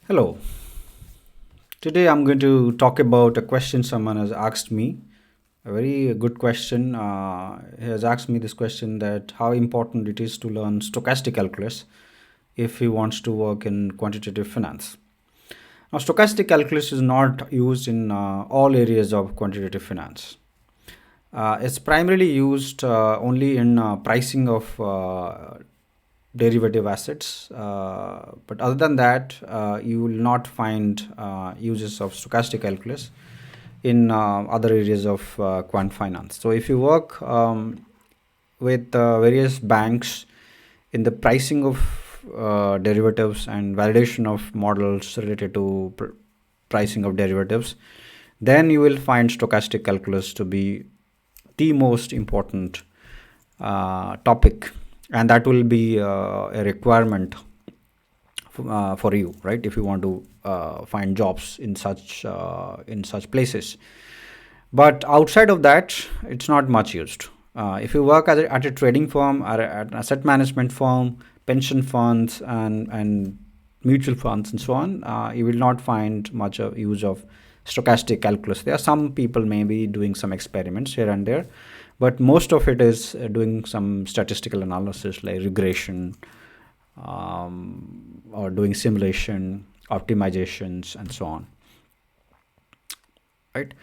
Hello. Today I'm going to talk about a question someone has asked me. A very good question. He has asked me this question that how important it is to learn stochastic calculus if he wants to work in quantitative finance. Now, stochastic calculus is not used in all areas of quantitative finance. It's primarily used only in pricing of derivative assets. But other than that, you will not find uses of stochastic calculus in other areas of quant finance. So if you work with various banks in the pricing of derivatives and validation of models related to pricing of derivatives, then you will find stochastic calculus to be the most important topic, and that will be a requirement for you, right? If you want to find jobs in such places. But outside of that, it's not much used. If you work at a trading firm or at an asset management firm, pension funds and mutual funds and so on, you will not find much of use of stochastic calculus. There are some people maybe doing some experiments here and there, but most of it is doing some statistical analysis like regression, or doing simulation, optimizations, and so on. Right?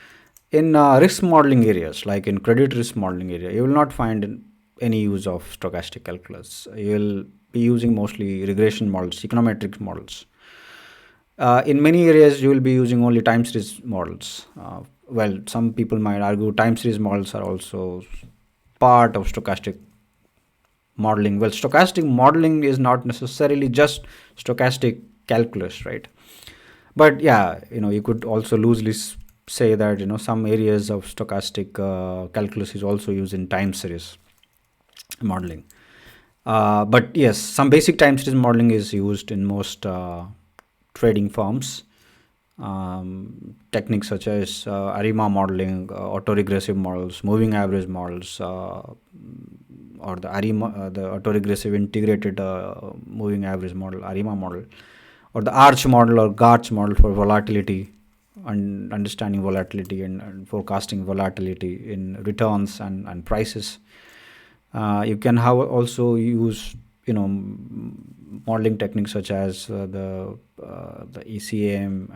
In risk modeling areas, like in credit risk modeling area, you will not find any use of stochastic calculus. You will be using mostly regression models, econometric models. In many areas, you will be using only time series models. Well, some people might argue time series models are also part of stochastic modeling. Well, stochastic modeling is not necessarily just stochastic calculus, right? But yeah, you could also loosely say that some areas of stochastic calculus is also used in time series modeling. But yes, some basic time series modeling is used in most trading firms. Techniques such as ARIMA modeling, autoregressive models, moving average models, or the ARIMA, the autoregressive integrated moving average model, ARIMA model, or the ARCH model or GARCH model for volatility and understanding volatility and forecasting volatility in returns and prices. You can also use modeling techniques such as the ECM,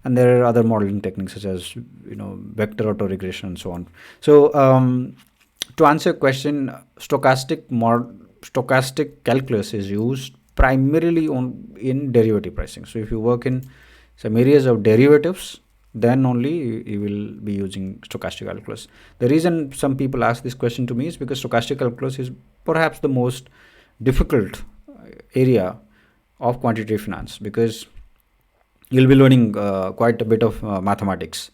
and there are other modeling techniques such as vector autoregression and so on. So to answer your question, stochastic calculus is used primarily in derivative pricing. So if you work in some areas of derivatives, then only you will be using stochastic calculus. The reason some people ask this question to me is because stochastic calculus is perhaps the most difficult area of quantitative finance, because you'll be learning quite a bit of mathematics,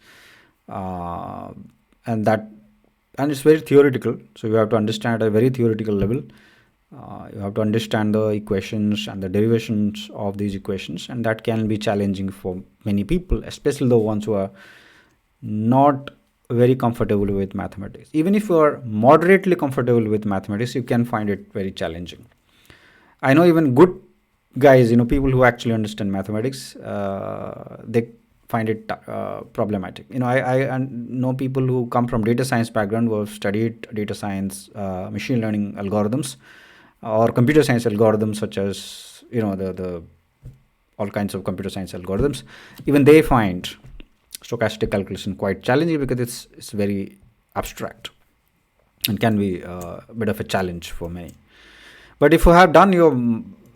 and it's very theoretical. So you have to understand at a very theoretical level. You have to understand the equations and the derivations of these equations, and that can be challenging for many people, especially the ones who are not very comfortable with mathematics. Even if you are moderately comfortable with mathematics, you can find it very challenging. I know even good guys, people who actually understand mathematics, they find it problematic. I know people who come from data science background, who have studied data science, machine learning algorithms, or computer science algorithms, such as the all kinds of computer science algorithms. Even they find stochastic calculation quite challenging because it's very abstract and can be a bit of a challenge for many. But if you have done your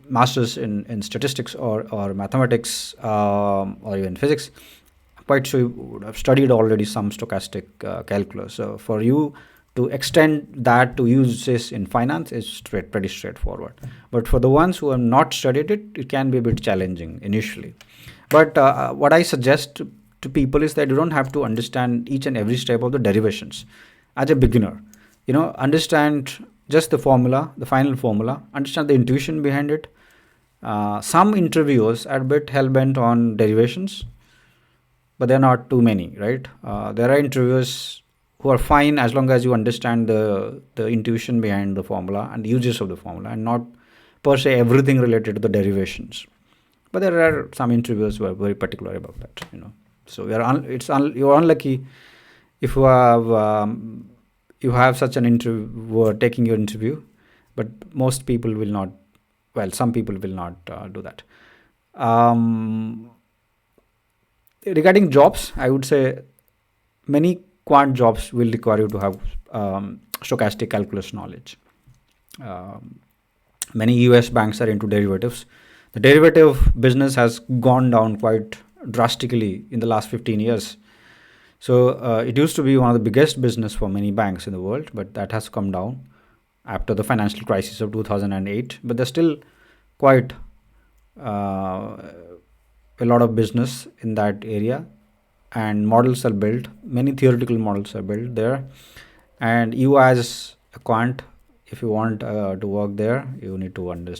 masters in statistics or mathematics, or even physics, I'm quite sure you would have studied already some stochastic calculus. So for you to extend that to uses in finance is pretty straightforward. But for the ones who have not studied it, it can be a bit challenging initially. But what I suggest to people is that you don't have to understand each and every step of the derivations as a beginner. Understand just the formula, the final formula, understand the intuition behind it. Some interviewers are a bit hell-bent on derivations, but they're not too many, right? There are interviewers who are fine as long as you understand the intuition behind the formula and the uses of the formula, and not per se everything related to the derivations. But there are some interviewers who are very particular about that, so you're unlucky if you have such an interviewer taking your interview, but most people will not. Well, some people will not do that. Regarding jobs, I would say many quant jobs will require you to have stochastic calculus knowledge. Many US banks are into derivatives. The derivative business has gone down quite drastically in the last 15 years. So it used to be one of the biggest business for many banks in the world, but that has come down after the financial crisis of 2008. But there's still quite a lot of business in that area, and models are built. Many theoretical models are built there, and you as a quant, if you want to work there, you need to learn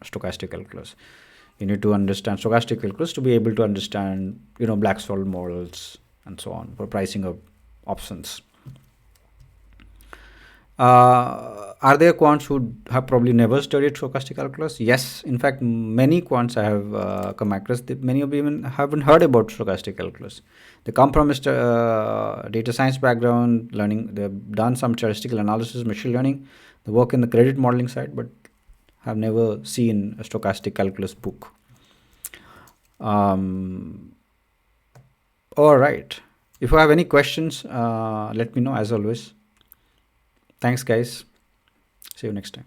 stochastic calculus. You need to understand stochastic calculus to be able to understand Black-Scholes models and so on for pricing of options. Are there quants who have probably never studied stochastic calculus? Yes, in fact, many quants I have come across, many of them even haven't heard about stochastic calculus. They come from a data science background, they've done some statistical analysis, machine learning, they work in the credit modeling side, but have never seen a stochastic calculus book. All right. If you have any questions, let me know as always. Thanks, guys. See you next time.